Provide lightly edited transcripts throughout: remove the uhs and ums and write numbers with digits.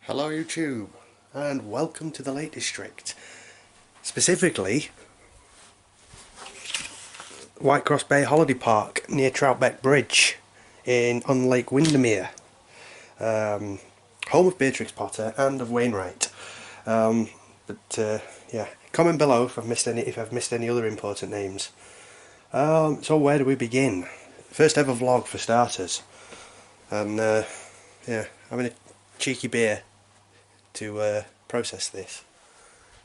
Hello YouTube, and welcome to the Lake District. Specifically, Whitecross Bay Holiday Park near Troutbeck Bridge on Lake Windermere. Home of Beatrix Potter and of Wainwright. Yeah, comment below if I've missed any other important names. So where do we begin? First ever vlog for starters, and yeah, having a cheeky beer to process this.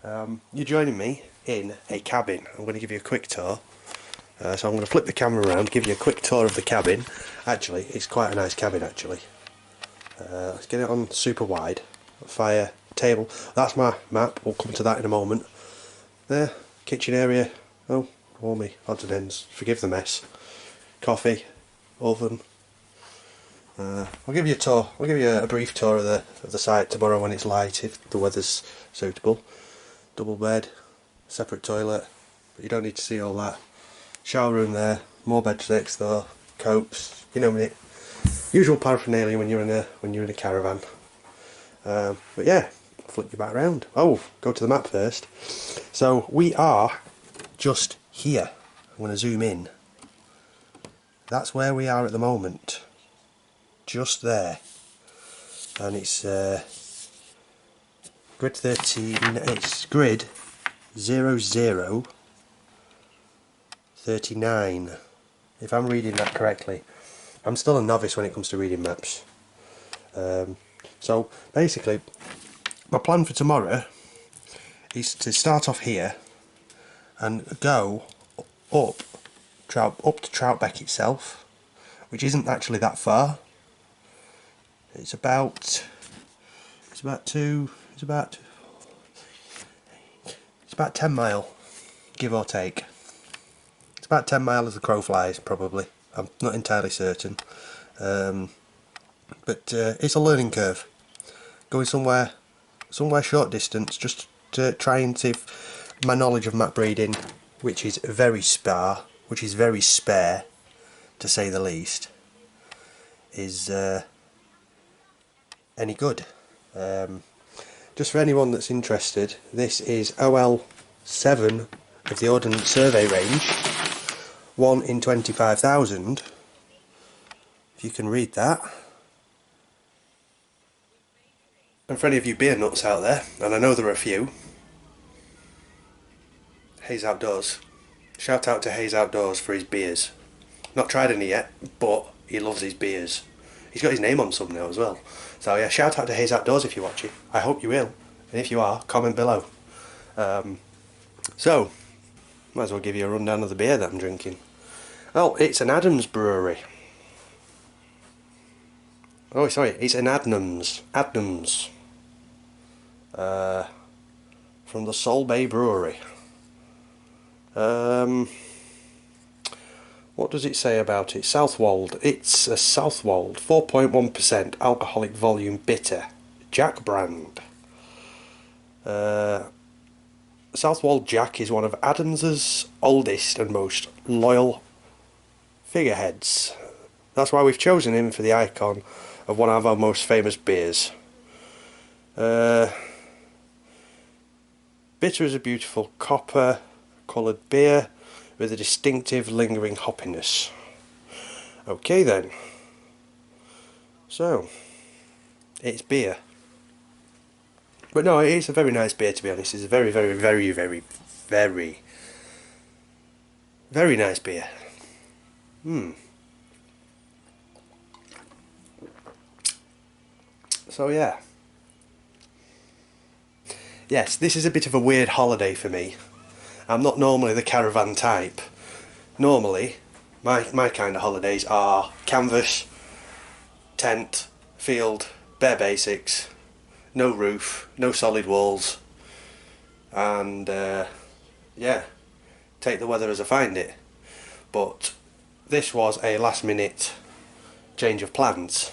You're joining me in a cabin. I'm going to give you a quick tour. So I'm going to flip the camera around, give you a quick tour of the cabin. Actually, it's quite a nice cabin actually. Let's get it on super wide. Fire, table. That's my map. We'll come to that in a moment. There, kitchen area. Oh, all me odds and ends. Forgive the mess. Coffee, oven. I'll give you a tour. I'll give you a brief tour of the site tomorrow when it's light, if the weather's suitable. Double bed, separate toilet, but you don't need to see all that. Shower room there, more beds next door, copes, you know it. Usual paraphernalia when you're in a caravan. But yeah, flip you back around. Oh, go to the map first. So we are just here. I'm going to zoom in. That's where we are at the moment. Just there, and it's grid 13. It's grid 0039. If I'm reading that correctly, I'm still a novice when it comes to reading maps. So basically, my plan for tomorrow is to start off here and go up to Troutbeck itself, which isn't actually that far. It's about 10 mile, give or take. It's about 10 mile as the crow flies, probably. I'm not entirely certain. But it's a learning curve. Going somewhere short distance, just to try and see if my knowledge of map reading, which is very spare, to say the least, is any good. Just for anyone that's interested, this is OL7 of the Ordnance Survey Range, 1 in 25,000, if you can read that. And for any of you beer nuts out there, and I know there are a few, Hayes Outdoors. Shout out to Hayes Outdoors for his beers. Not tried any yet, but he loves his beers. He's got his name on some now as well. So yeah, shout out to Hayes Outdoors if you're watching. I hope you will. And if you are, comment below. So, might as well give you a rundown of the beer that I'm drinking. Oh, it's an Adams brewery. Oh, sorry, it's an Adnams. From the Sol Bay Brewery. What does it say about it? Southwold. It's a Southwold 4.1% alcoholic volume bitter, Jack brand. Southwold Jack is one of Adams's oldest and most loyal figureheads. That's why we've chosen him for the icon of one of our most famous beers. Bitter is a beautiful copper coloured beer with a distinctive lingering hoppiness. Okay then. So, it's beer. But no, it is a very nice beer, to be honest. It's a very, very, very, very, very, very nice beer. So yeah. Yes, this is a bit of a weird holiday for me. I'm not normally the caravan type. Normally, my kind of holidays are canvas, tent, field, bare basics, no roof, no solid walls, and yeah, take the weather as I find it. But this was a last minute change of plans,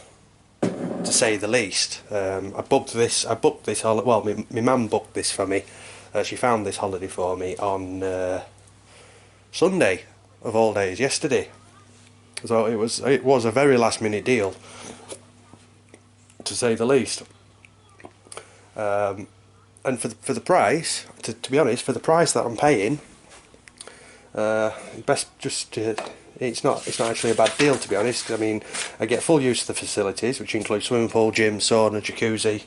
to say the least. I booked this holiday. Well, my mum booked this for me. She found this holiday for me on Sunday of all days, yesterday. So it was a very last minute deal, to say the least. And for the price, to be honest, for the price that I'm paying, best just it's not actually a bad deal, to be honest. I mean, I get full use of the facilities, which include swimming pool, gym, sauna, jacuzzi,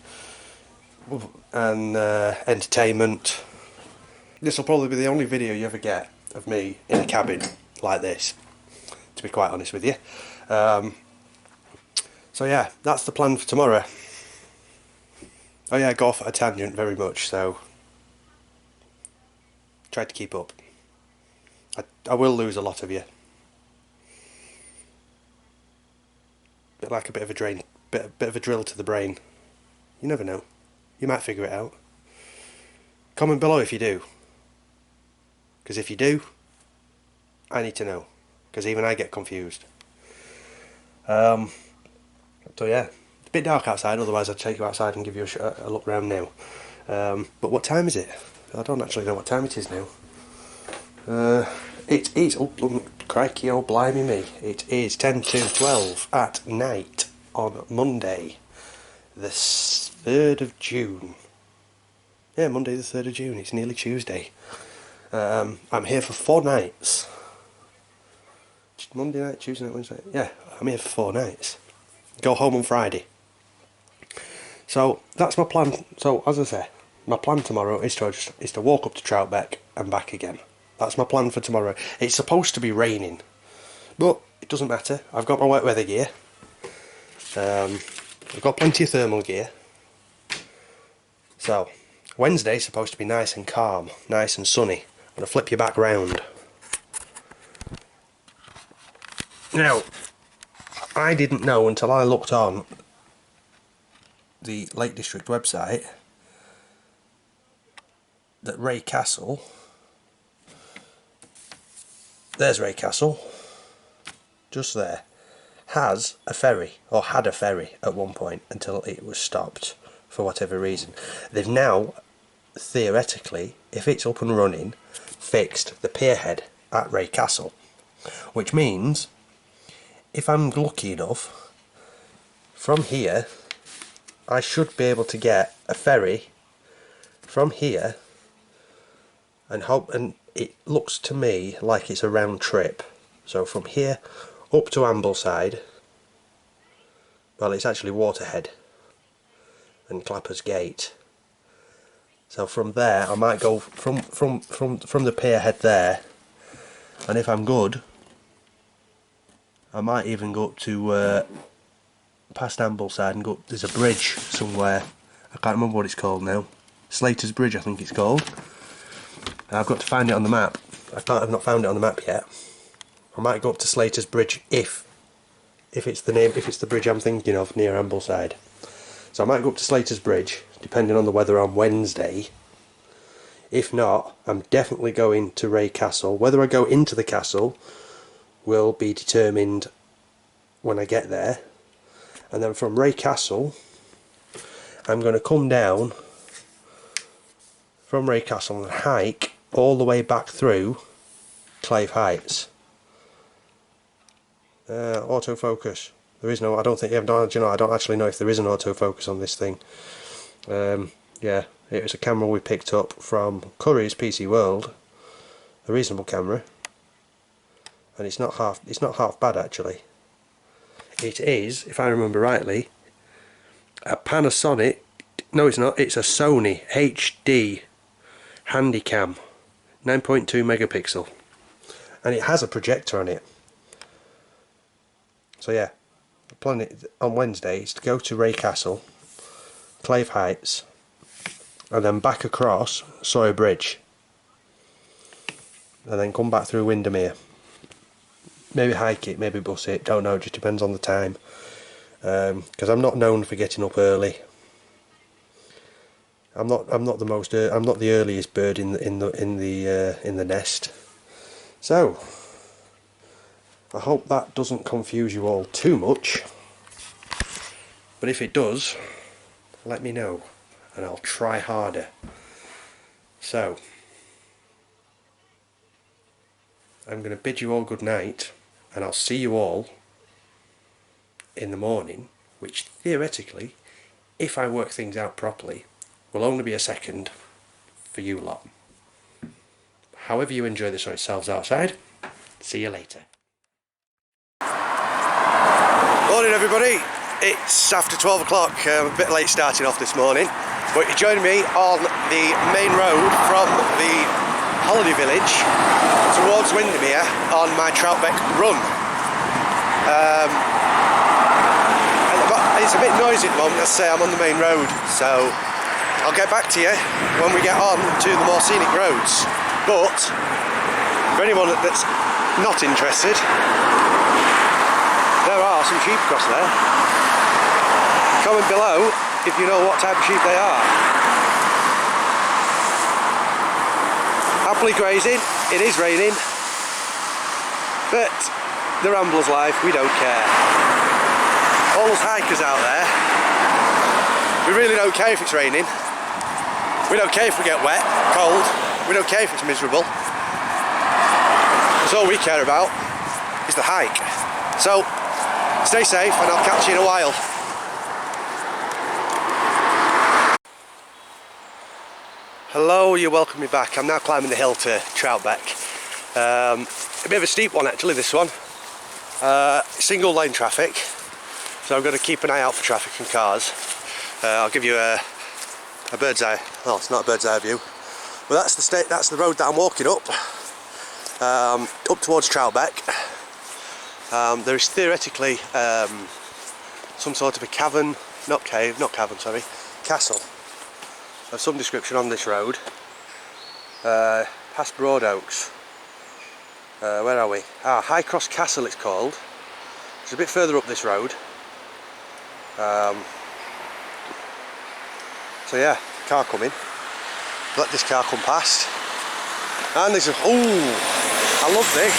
and entertainment. This will probably be the only video you ever get of me in a cabin like this, to be quite honest with you. So yeah, that's the plan for tomorrow. Oh yeah, I go off at a tangent very much, so try to keep up. I will lose a lot of you. Bit like a bit of a drain, bit of a drill to the brain. You never know. You might figure it out. Comment below if you do. Because if you do, I need to know. Because even I get confused. So yeah, it's a bit dark outside, otherwise I'd take you outside and give you a look round now. But what time is it? I don't actually know what time it is now. It is, oh crikey, oh blimey me, it is 10 to 12 at night on Monday, the 3rd of June. Yeah, Monday the 3rd of June, it's nearly Tuesday. I'm here for 4 nights. Monday night, Tuesday night, Wednesday, yeah, I'm here for 4 nights. Go home on Friday. So that's my plan. So as I say, my plan tomorrow is to walk up to Troutbeck and back again. That's my plan for tomorrow. It's supposed to be raining, but it doesn't matter. I've got my wet weather gear. I've got plenty of thermal gear. So Wednesday's supposed to be nice and calm, nice and sunny. I'm going to flip you back round. Now, I didn't know until I looked on the Lake District website that Ray Castle, there's Ray Castle, just there, has a ferry, or had a ferry at one point until it was stopped for whatever reason. They've now, theoretically, if it's up and running, fixed the pierhead at Ray Castle, which means if I'm lucky enough, from here I should be able to get a ferry from here, and it looks to me like it's a round trip. So from here up to Ambleside, well, it's actually Waterhead and Clapper's Gate. So from there I might go from the pierhead there, and if I'm good I might even go up to past Ambleside and go, there's a bridge somewhere, I can't remember what it's called now, Slater's Bridge I think it's called. I've got to find it on the map. I've not found it on the map yet. I might go up to Slater's Bridge if it's the bridge I'm thinking of near Ambleside. So I might go up to Slater's Bridge depending on the weather on Wednesday. If not, I'm definitely going to Ray Castle. Whether I go into the castle will be determined when I get there. And then from Ray Castle I'm going to come down from Ray Castle and hike all the way back through Clave Heights. Autofocus. There is no, I don't think, I don't actually know if there is an autofocus on this thing. Yeah, it was a camera we picked up from Curry's PC World, a reasonable camera, and it's not half bad actually. It is, if I remember rightly, a Panasonic, no it's not, it's a Sony HD Handycam 9.2 megapixel, and it has a projector on it. So yeah, the plan on Wednesday is to go to Ray Castle, Clave Heights, and then back across Sawyer Bridge, and then come back through Windermere. Maybe hike it, maybe bus it, don't know, it just depends on the time. Because I'm not known for getting up early. I'm not the earliest bird in the nest. So I hope that doesn't confuse you all too much. But if it does, let me know and I'll try harder. So I'm going to bid you all good night, and I'll see you all in the morning, which theoretically, if I work things out properly, will only be a second for you lot. However you enjoy this yourselves outside, see you later. Morning everybody, it's after 12 o'clock, I'm a bit late starting off this morning, but you're joining me on the main road from the holiday village towards Windermere on my Troutbeck run. It's a bit noisy at the moment, as I say, I'm on the main road, so I'll get back to you when we get on to the more scenic roads. But for anyone that's not interested, there are some sheep across there. Comment below if you know what type of sheep they are. Happily grazing, it is raining, but the Rambler's life, we don't care. All those hikers out there, we really don't care if it's raining. We don't care if we get wet, cold, we don't care if it's miserable. Because all we care about is the hike. So, stay safe and I'll catch you in a while. Hello, you welcome me back. I'm now climbing the hill to Troutbeck. A bit of a steep one actually, this one. Single lane traffic, so I've got to keep an eye out for traffic and cars. I'll give you a bird's eye, well it's not a bird's eye view, but that's the road that I'm walking up, up towards Troutbeck. There is theoretically some sort of a cavern, castle of some description on this road, past Broad Oaks. Where are we? High Cross Castle it's called. It's a bit further up this road. So yeah, car coming. Let this car come past. And there's I love this.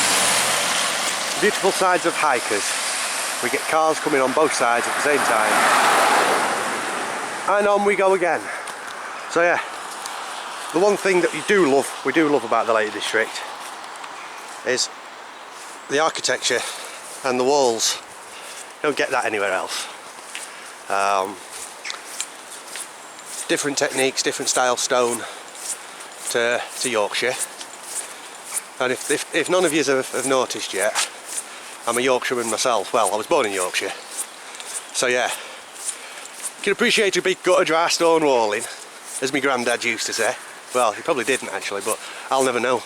Beautiful sides of hikers. We get cars coming on both sides at the same time. And on we go again. So yeah, the one thing that we do love about the Lake District is the architecture and the walls. You don't get that anywhere else. Different techniques, different style stone to Yorkshire. And if none of you have noticed yet, I'm a Yorkshireman myself. Well, I was born in Yorkshire. So yeah, you can appreciate a big gutter dry stone walling, as my granddad used to say. Well, he probably didn't actually, but I'll never know.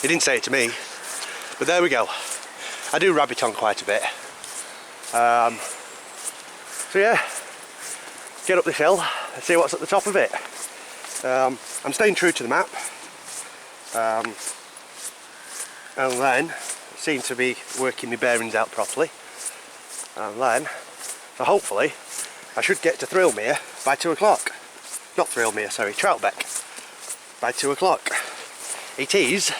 He didn't say it to me. But there we go. I do rabbit on quite a bit. So yeah, get up this hill and see what's at the top of it. I'm staying true to the map. And then seem to be working my bearings out properly. And then, so hopefully, I should get to Thirlmere by 2 o'clock. Not Thirlmere, sorry, Troutbeck. By 2 o'clock. It is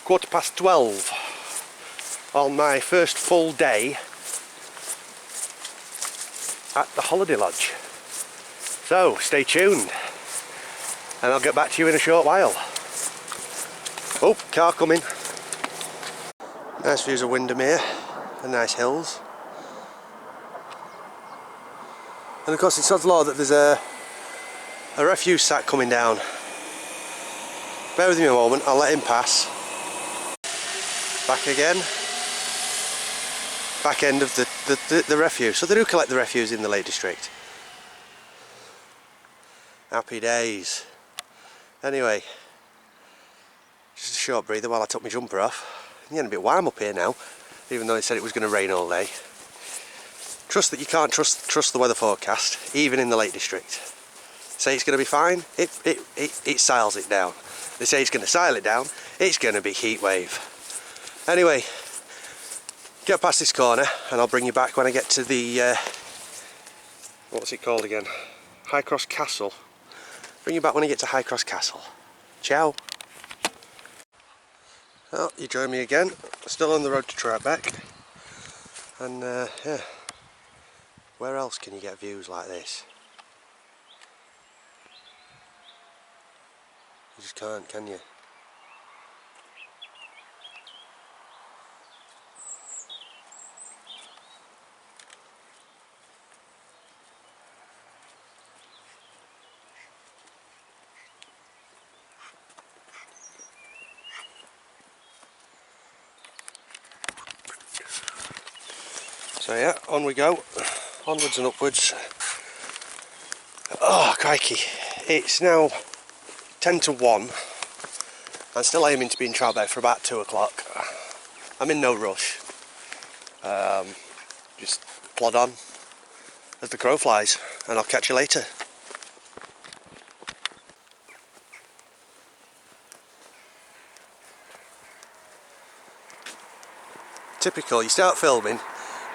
12:15 on my first full day at the holiday lodge. So stay tuned and I'll get back to you in a short while. Oh, car coming. Nice views of Windermere and nice hills. And of course it's Sod's Law that there's a refuse sack coming down. Bear with me a moment, I'll let him pass. Back again. Back end of the refuse. So they do collect the refuse in the Lake District. Happy days. Anyway, just a short breather while I took my jumper off. I'm getting a bit warm up here now, even though they said it was going to rain all day. Trust that you can't trust the weather forecast, even in the Lake District. Say it's going to be fine, it siles it down. They say it's going to sile it down, it's going to be heat wave. Anyway, get past this corner and I'll bring you back when I get to the, what's it called again? High Cross Castle. Bring you back when I get to High Cross Castle. Ciao. Well, you join me again, still on the road to Troutbeck. And yeah, where else can you get views like this? You just can't, can you? So yeah, on we go, onwards and upwards. Oh crikey, it's now 10 to 1. I'm still aiming to be in Troutbeck for about 2 o'clock. I'm in no rush. Just plod on as the crow flies, and I'll catch you later. Typical, you start filming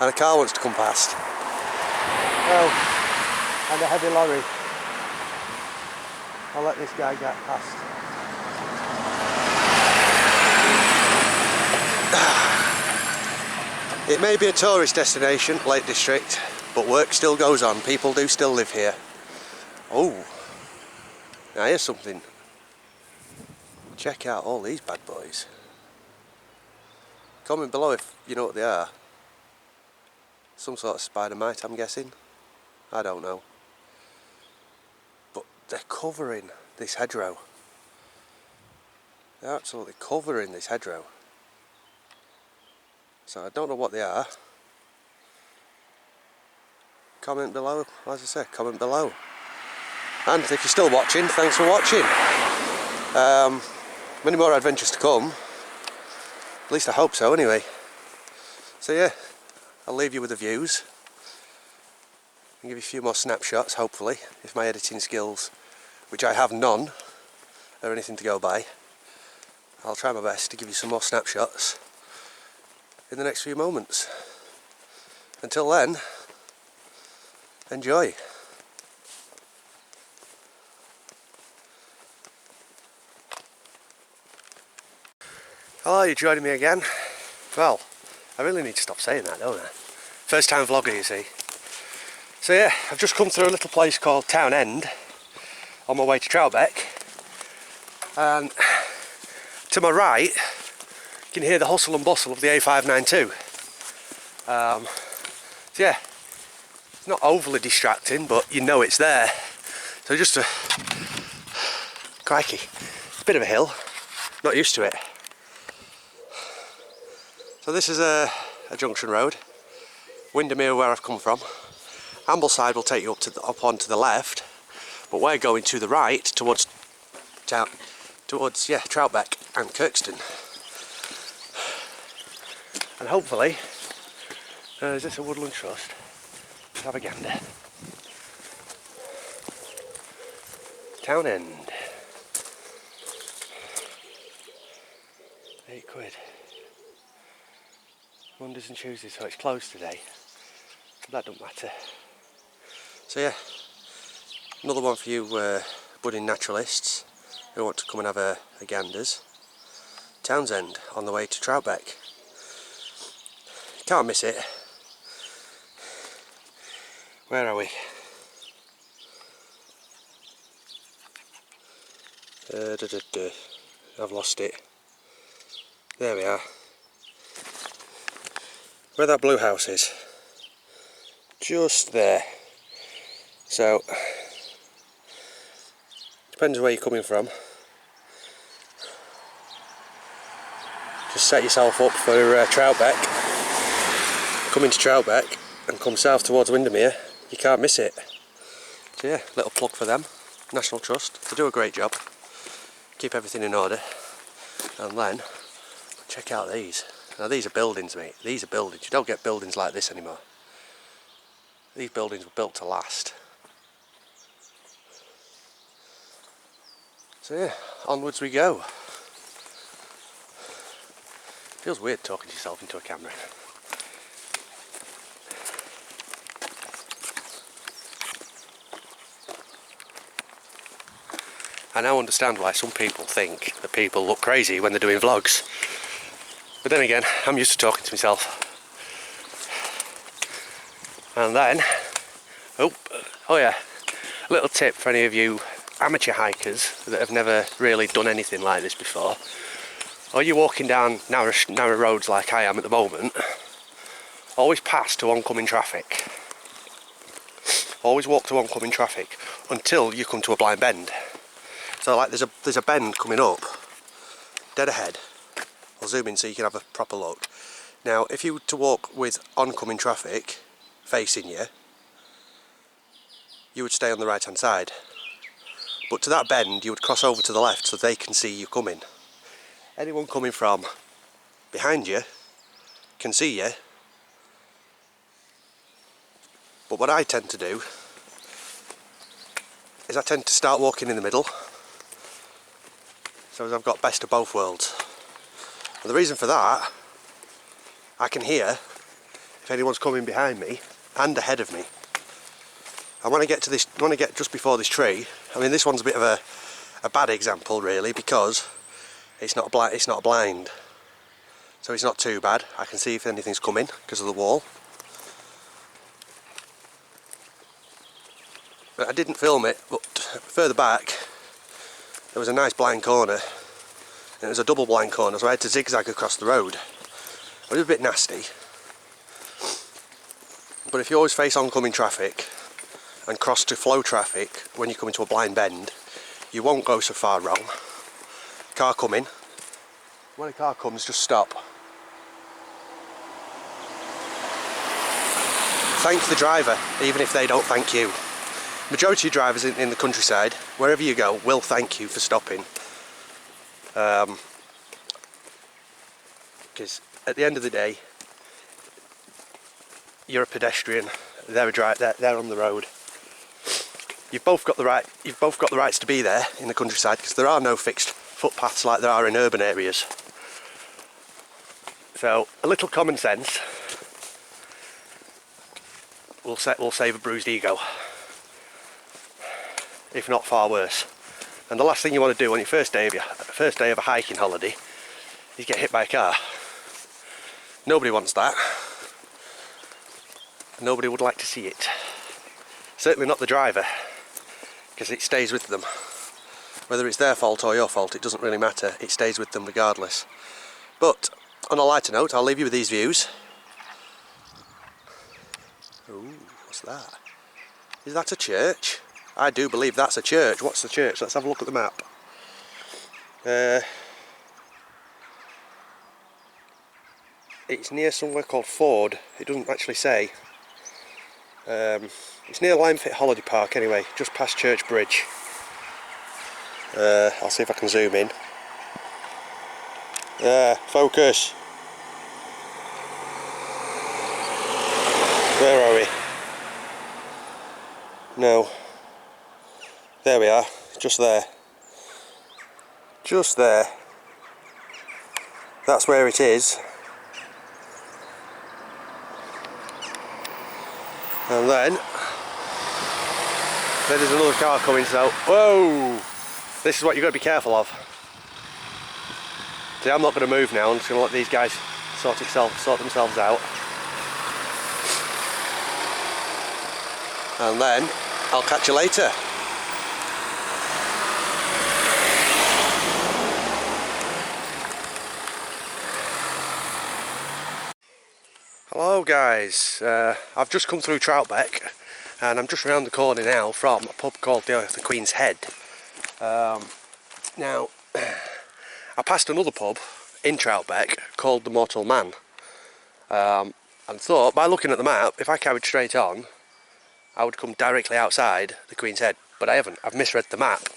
and a car wants to come past. Oh, and a heavy lorry. I'll let this guy get past. It may be a tourist destination, Lake District, but work still goes on. People do still live here. Oh, now here's something. Check out all these bad boys. Comment below if you know what they are. Some sort of spider mite, I'm guessing. I don't know. But they're covering this hedgerow. They're absolutely covering this hedgerow. So I don't know what they are. Comment below, as I say, comment below. And if you're still watching, thanks for watching. Many more adventures to come. At least I hope so anyway. So yeah, I'll leave you with the views. And give you a few more snapshots, hopefully, if my editing skills, which I have none, are anything to go by. I'll try my best to give you some more snapshots in the next few moments. Until then, enjoy. Hello, you're joining me again. Well, I really need to stop saying that, don't I? First time vlogger, you see. So yeah, I've just come through a little place called Town End on my way to Troutbeck, and to my right you can hear the hustle and bustle of the A592. So yeah, it's not overly distracting, but you know it's there. So just a crikey, it's a bit of a hill, not used to it. So this is a junction road, Windermere where I've come from. Ambleside will take you up onto the left, but we're going to the right towards Troutbeck and Kirkston. And hopefully, is this a woodland trust? Let's have a gander. Town End. £8. Mondays and Tuesdays, so it's closed today. But that don't matter. So yeah, another one for you budding naturalists who want to come and have a ganders. Townsend on the way to Troutbeck. Can't miss it. Where are we? I've lost it. There we are. Where that blue house is. Just there. So, depends where you're coming from. Just set yourself up for Troutbeck. Come into Troutbeck and come south towards Windermere. You can't miss it. So yeah, little plug for them. National Trust. They do a great job. Keep everything in order. And then, check out these. Now these are buildings, mate. These are buildings. You don't get buildings like this anymore. These buildings were built to last. So yeah, onwards we go. Feels weird talking to yourself into a camera. I now understand why some people think that people look crazy when they're doing vlogs. But then again, I'm used to talking to myself. And then, oh yeah, a little tip for any of you amateur hikers that have never really done anything like this before, or you're walking down narrow roads like I am at the moment, always pass to oncoming traffic. Always walk to oncoming traffic until you come to a blind bend. So like there's a bend coming up, dead ahead. I'll zoom in so you can have a proper look. Now, if you were to walk with oncoming traffic facing you, you would stay on the right hand side. But to that bend, you would cross over to the left so they can see you coming. Anyone coming from behind you can see you. But what I tend to do is I tend to start walking in the middle, so as I've got best of both worlds. And the reason for that, I can hear if anyone's coming behind me and ahead of me. And when I get just before this tree, I mean, this one's a bit of a bad example really, because it's not a blind, so it's not too bad. I can see if anything's coming because of the wall. But I didn't film it, but further back there was a nice blind corner, and it was a double blind corner, so I had to zigzag across the road. It was a bit nasty, but if you always face oncoming traffic and cross to flow traffic when you come into a blind bend, you won't go so far wrong. Car coming, when a car comes, just stop. Thank the driver, even if they don't thank you. Majority of drivers in the countryside, wherever you go, will thank you for stopping. Because at the end of the day, you're a pedestrian. They're on the road. You've both got the rights to be there in the countryside, because there are no fixed footpaths like there are in urban areas. So a little common sense will save a bruised ego, if not far worse. And the last thing you want to do on your first day of a hiking holiday is get hit by a car. Nobody wants that. Nobody would like to see it. Certainly not the driver, because it stays with them. Whether it's their fault or your fault, it doesn't really matter. It stays with them regardless. But on a lighter note, I'll leave you with these views. Ooh, what's that? Is that a church? I do believe that's a church. What's the church? Let's have a look at the map. It's near somewhere called Ford. It doesn't actually say. It's near Limefit Holiday Park anyway, just past Church Bridge. I'll see if I can zoom in. Focus. Where are we? No. There we are, just there. Just there. That's where it is. And then there's another car coming, so whoa! This is what you've got to be careful of. See, I'm not going to move now. I'm just going to let these guys sort themselves out. And then I'll catch you later. Hello guys, I've just come through Troutbeck and I'm just around the corner now from a pub called the Queen's Head. Now, I passed another pub in Troutbeck called the Mortal Man, and thought by looking at the map, if I carried straight on, I would come directly outside the Queen's Head, but I haven't. I've misread the map,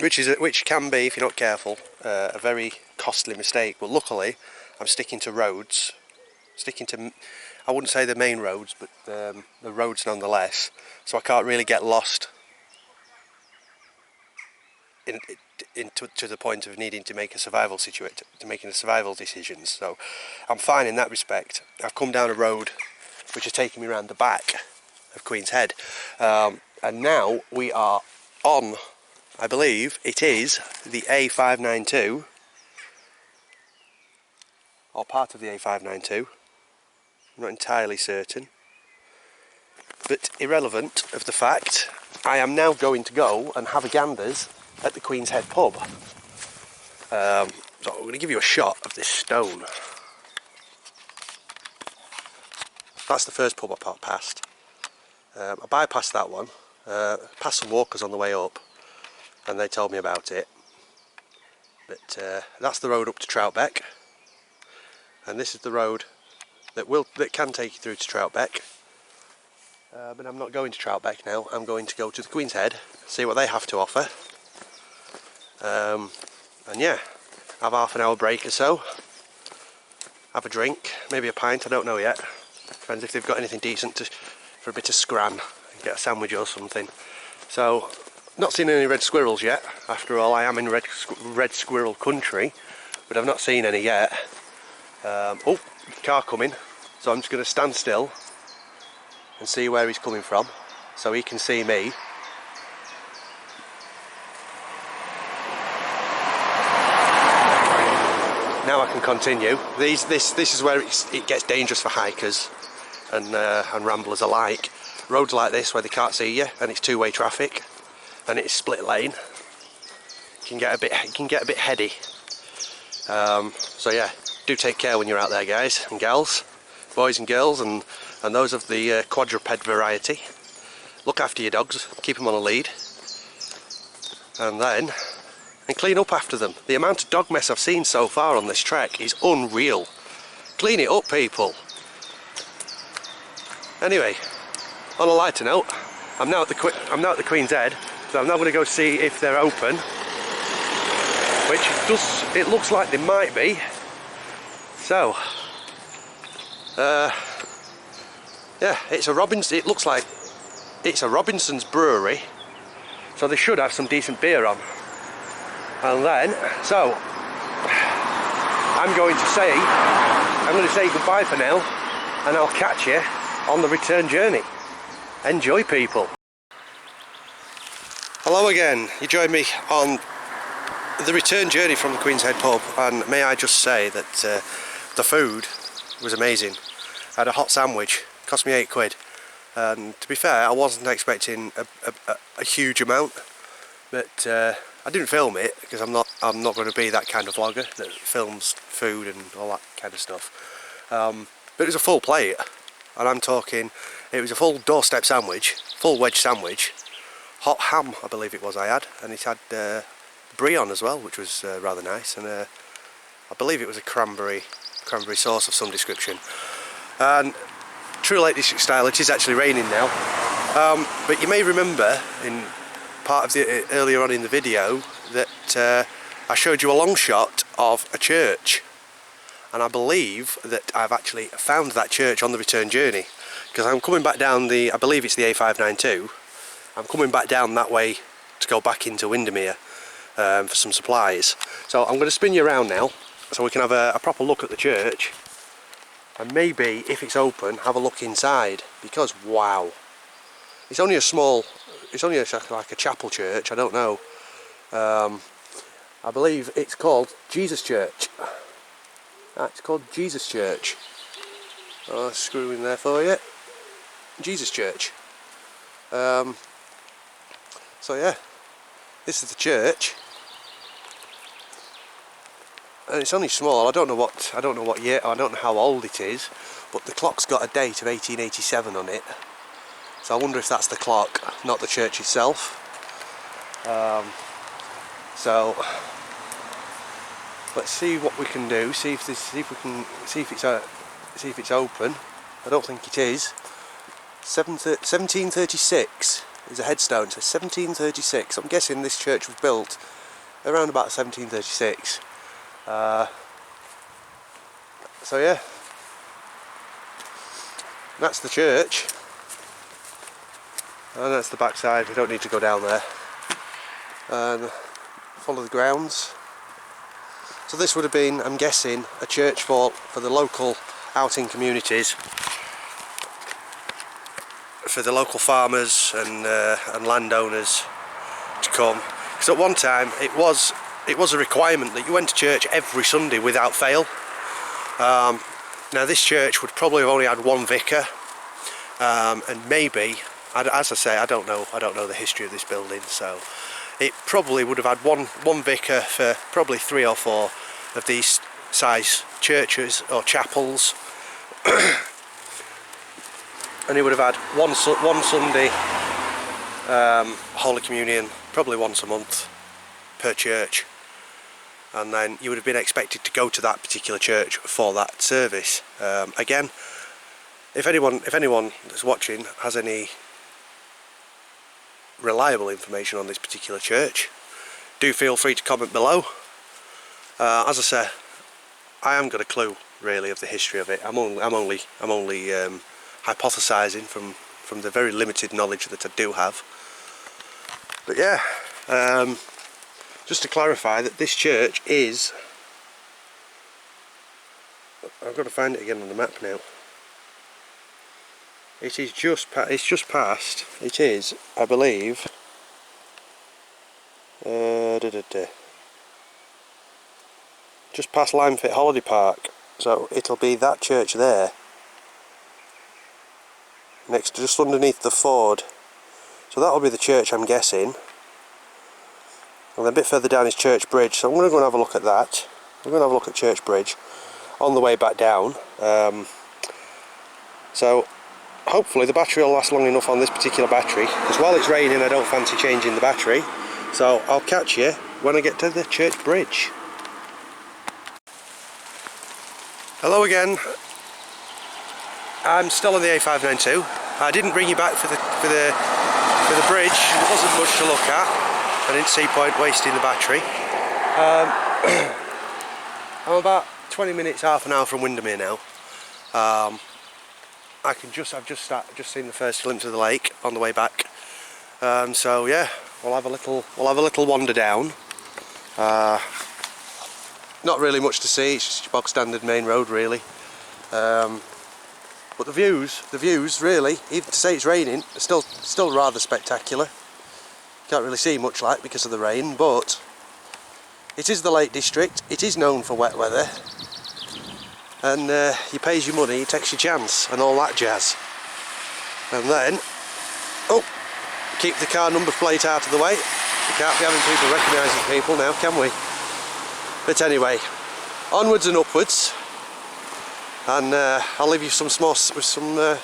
which can be, if you're not careful, a very costly mistake. But luckily, I'm sticking to roads, I wouldn't say the main roads, but the roads nonetheless, so I can't really get lost to the point of needing to make a survival decision. So I'm fine in that respect. I've come down a road which is taking me around the back of Queen's Head, and now we are on, I believe it is the A592, or part of the A592, I'm not entirely certain, but irrelevant of the fact, I am now going to go and have a ganders at the Queen's Head pub. So I'm going to give you a shot of this stone. That's the first pub I passed. I bypassed that one, passed some walkers on the way up, and they told me about it. But that's the road up to Troutbeck. and this is the road that can take you through to Troutbeck. But I'm not going to Troutbeck now. I'm going to go to the Queen's Head, see what they have to offer, and yeah, have half an hour break or so, have a drink, maybe a pint, I don't know yet. Depends if they've got anything decent for a bit of scran, get a sandwich or something. So, not seen any red squirrels yet. After all, I am in red squirrel country, but I've not seen any yet. Oh, car coming, so I'm just going to stand still and see where he's coming from, so he can see me. Now I can continue. This is where it gets dangerous for hikers and ramblers alike. Roads like this where they can't see you and it's two-way traffic and it's split lane. It can get a bit heady. So yeah, do take care when you're out there, guys and gals, boys and girls, and those of the quadruped variety. Look after your dogs, keep them on a lead, and clean up after them. The amount of dog mess I've seen so far on this trek is unreal. Clean it up, people. Anyway, on a lighter note, I'm now at the Queen's Head, so I'm now going to go see if they're open, which it looks like they might be. So, yeah, it looks like it's a Robinson's brewery, so they should have some decent beer on. And then, so I'm going to say goodbye for now, and I'll catch you on the return journey. Enjoy, people. Hello again. You joined me on the return journey from the Queen's Head pub, and may I just say that the food was amazing. I had a hot sandwich, cost me £8, and to be fair, I wasn't expecting a huge amount, but I didn't film it because I'm not going to be that kind of vlogger that films food and all that kind of stuff. But it was a full plate, and I'm talking, it was a full doorstep sandwich, full wedge sandwich, hot ham I believe it was I had, and it had brie on as well, which was rather nice, and I believe it was a cranberry sauce of some description. And true Lake District style, it is actually raining now, but you may remember in part of the earlier on in the video that I showed you a long shot of a church, and I believe that I've actually found that church on the return journey, because I'm coming back down I believe it's the A592. I'm coming back down that way to go back into Windermere for some supplies. So I'm going to spin you around now so we can have a proper look at the church, and maybe if it's open have a look inside, because wow, it's only like a chapel church, I don't know. I believe it's called Jesus Church. It's called Jesus Church. Oh, screw in there for you. Jesus Church. So yeah, this is the church, and it's only small. I don't know what year, I don't know how old it is, but the clock's got a date of 1887 on it. So I wonder if that's the clock, not the church itself. So let's see what we can do. See if it's open. I don't think it is. 1736 is a headstone. So 1736. I'm guessing this church was built around about 1736. So yeah, that's the church. And that's the back side, we don't need to go down there. And follow the grounds. So this would have been, I'm guessing, a church for the local outing communities, for the local farmers and landowners to come. Because at one time it was a requirement that you went to church every Sunday without fail. Now this church would probably have only had one vicar, and maybe, as I say, I don't know the history of this building, so it probably would have had one vicar for probably 3 or 4 of these size churches or chapels, and he would have had one Sunday Holy Communion, probably once a month per church. and then you would have been expected to go to that particular church for that service. Again, if anyone that's watching has any reliable information on this particular church, do feel free to comment below. As I say, I haven't got a clue really of the history of it. I'm only hypothesising from the very limited knowledge that I do have. But yeah, just to clarify that this church is, I've got to find it again on the map now. It is just past. It is, I believe, just past Limefit Holiday Park. So it'll be that church there, next, just underneath the ford. So that'll be the church, I'm guessing. And a bit further down is Church Bridge. So I'm going to go and have a look at that. We're going to have a look at Church Bridge on the way back down. So hopefully the battery will last long enough on this particular battery, because while it's raining I don't fancy changing the battery. So I'll catch you when I get to the Church Bridge. Hello again. I'm still on the A592. I didn't bring you back for the bridge. It wasn't much to look at. I didn't see point wasting the battery. I'm about 20 minutes, half an hour from Windermere now. I've just seen the first glimpse of the lake on the way back. So yeah, we'll have a little wander down. Not really much to see. It's just your bog standard main road really. But the views really, even to say it's raining, are still rather spectacular. Can't really see much light because of the rain, but it is the Lake District. It is known for wet weather, and you pays your money, you takes your chance, and all that jazz. And then, oh, keep the car number plate out of the way. We can't be having people recognising people now, can we? But anyway, onwards and upwards. And I'll leave you with some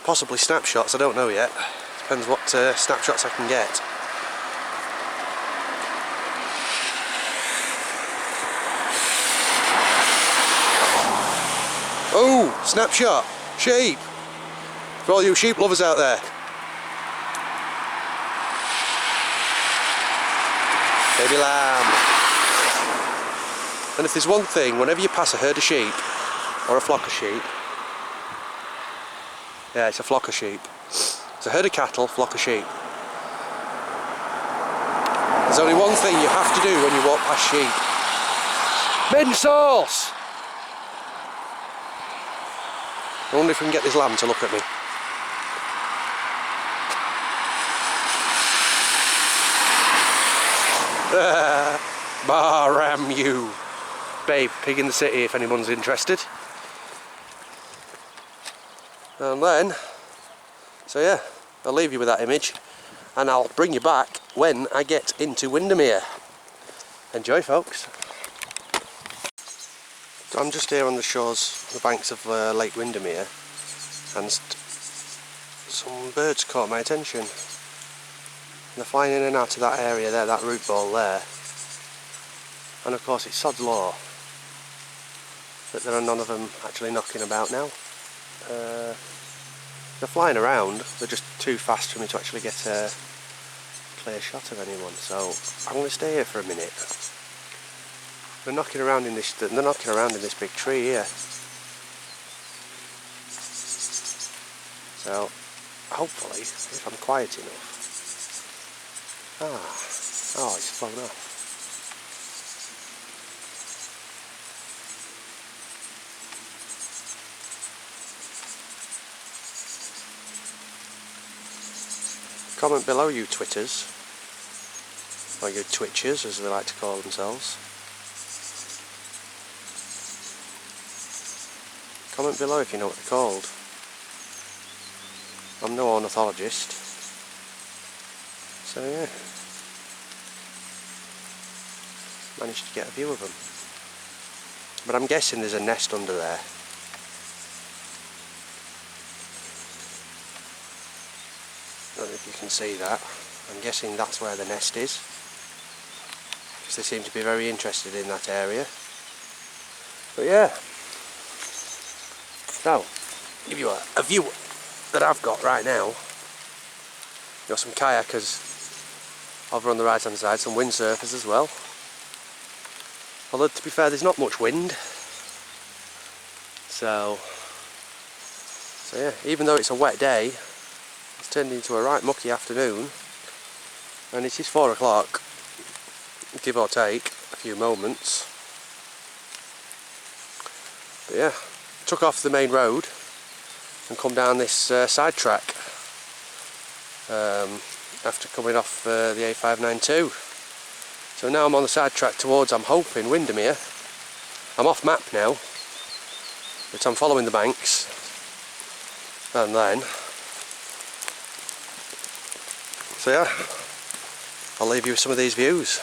possibly snapshots. I don't know yet. Depends what snapshots I can get. Oh, snapshot! Sheep! For all you sheep lovers out there. Baby lamb. And if there's one thing, whenever you pass a herd of sheep, or a flock of sheep, yeah, it's a flock of sheep. It's a herd of cattle, flock of sheep. There's only one thing you have to do when you walk past sheep. Mint sauce! I wonder if we can get this lamb to look at me. Baram you. Babe, pig in the city if anyone's interested. And then, so yeah, I'll leave you with that image, and I'll bring you back when I get into Windermere. Enjoy, folks. So I'm just here on the shores, the banks of Lake Windermere, and some birds caught my attention. They're flying in and out of that area there, that root ball there. And of course it's sod's law that there are none of them actually knocking about now. They're flying around, they're just too fast for me to actually get a clear shot of anyone, so I'm going to stay here for a minute. They're knocking around in this big tree here. So hopefully, if I'm quiet enough. Oh, it's flown off. Comment below, you twitters, or you twitchers as they like to call themselves. Comment below if you know what they're called. I'm no ornithologist, so yeah, managed to get a view of them. But I'm guessing there's a nest under there. I don't know if you can see that. I'm guessing that's where the nest is. because they seem to be very interested in that area. But yeah, so give you a view that I've got right now. Got some kayakers over on the right hand side, some windsurfers as well. Although to be fair, there's not much wind. So yeah, even though it's a wet day, it's turned into a right mucky afternoon, and it is 4 o'clock, give or take a few moments. But yeah, took off the main road and come down this side track after coming off the A592. So now I'm on the side track towards, I'm hoping, Windermere. I'm off map now, but I'm following the banks, and then, so yeah, I'll leave you with some of these views.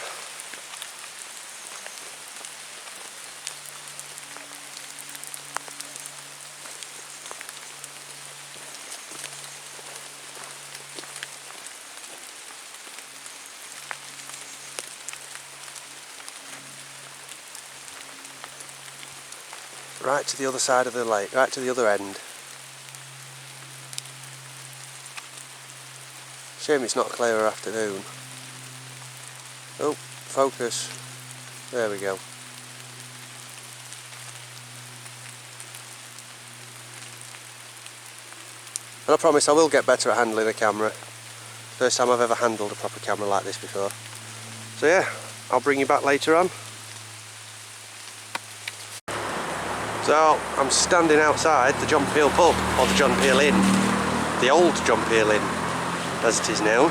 Right to the other side of the lake, right to the other end. Shame it's not a clearer afternoon. Oh, focus. There we go. And I promise I will get better at handling a camera. First time I've ever handled a proper camera like this before. So yeah, I'll bring you back later on. So I'm standing outside the John Peel pub, or the John Peel Inn, the old John Peel Inn as it is now.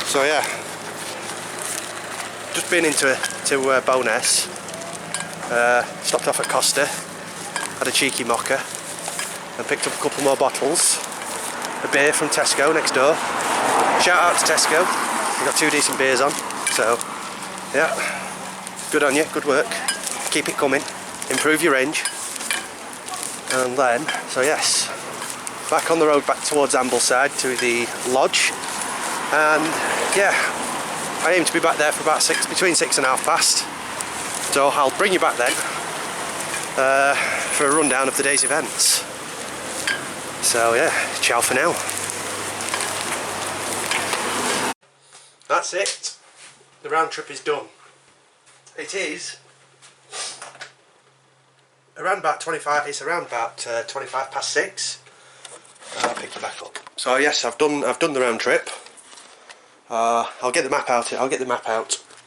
So yeah, just been into Bowness, stopped off at Costa, had a cheeky mocha and picked up a couple more bottles, a beer from Tesco next door. Shout out to Tesco, we've got 2 decent beers on, so yeah. Good on you, good work. Keep it coming. Improve your range. And then, so yes, back on the road back towards Ambleside to the lodge. And yeah, I aim to be back there for about between 6 and half past. So I'll bring you back then for a rundown of the day's events. So yeah, ciao for now. That's it. The round trip is done. It is around about 25. It's around about 25 past 6. I'll pick you back up. So yes, I've done the round trip. I'll get the map out.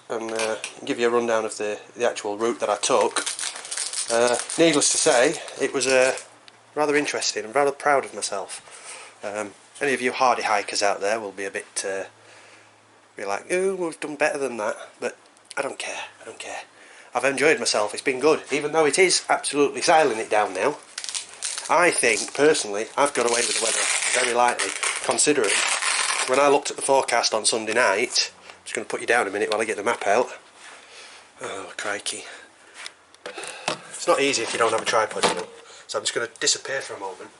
And give you a rundown of the actual route that I took. Needless to say, it was rather interesting. I'm rather proud of myself. Any of you hardy hikers out there will be a bit be like, "Oh, we've done better than that," but I don't care. I've enjoyed myself. It's been good, even though it is absolutely siling it down now. I think personally I've got away with the weather very lightly, considering when I looked at the forecast on Sunday night. I'm just going to put you down a minute while I get the map out. Oh crikey, it's not easy if you don't have a tripod, you know. So I'm just going to disappear for a moment,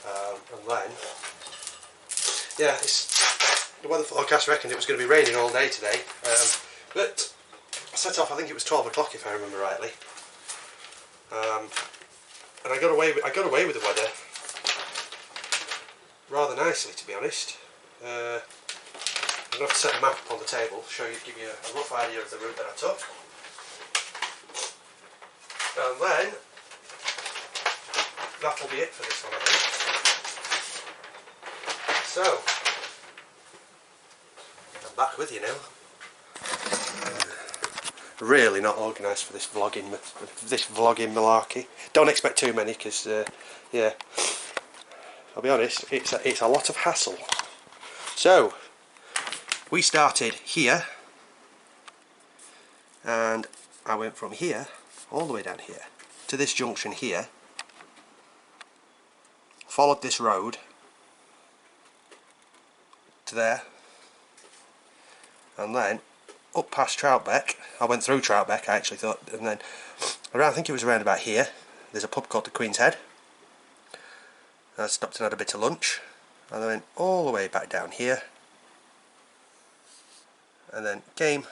and then yeah, the weather forecast reckoned it was going to be raining all day today, but I set off, I think it was 12 o'clock if I remember rightly, and I got away with the weather rather nicely, to be honest. I'm going to have to set a map up on the table, give you a rough idea of the route that I took, and then that'll be it for this one, I think. So I'm back with you now. Really not organised for this vlogging malarkey. Don't expect too many, because yeah, I'll be honest, it's a lot of hassle. So we started here, and I went from here all the way down here to this junction here, followed this road to there, and then up past Troutbeck. I went through Troutbeck, I actually thought, and then around, I think it was around about here, there's a pub called the Queen's Head. I stopped and had a bit of lunch, and I went all the way back down here, and then game.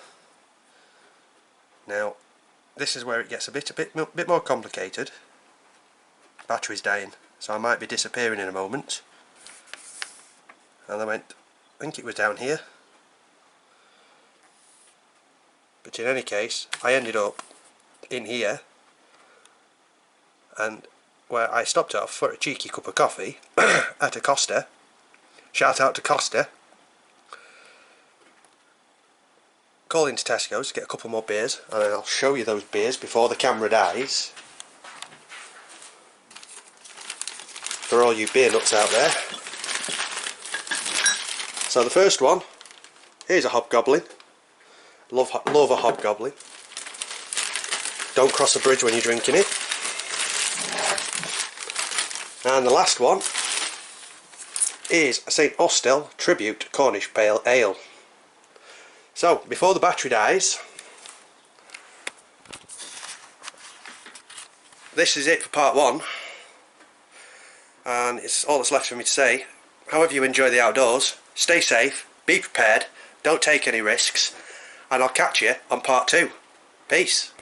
Now this is where it gets a bit more complicated. Battery's dying, so I might be disappearing in a moment. And I think it was down here. But in any case, I ended up in here, and where I stopped off for a cheeky cup of coffee at a Costa. Shout out to Costa. Call into Tesco's to get a couple more beers, and then I'll show you those beers before the camera dies. For all you beer nuts out there. So the first one, here's a Hobgoblin. Love a Hobgoblin. Don't cross a bridge when you're drinking it. And the last one is a St Austell Tribute Cornish Pale Ale. So before the battery dies, this is it for part one, and it's all that's left for me to say. However you enjoy the outdoors, stay safe, be prepared, don't take any risks, and I'll catch you on part two. Peace.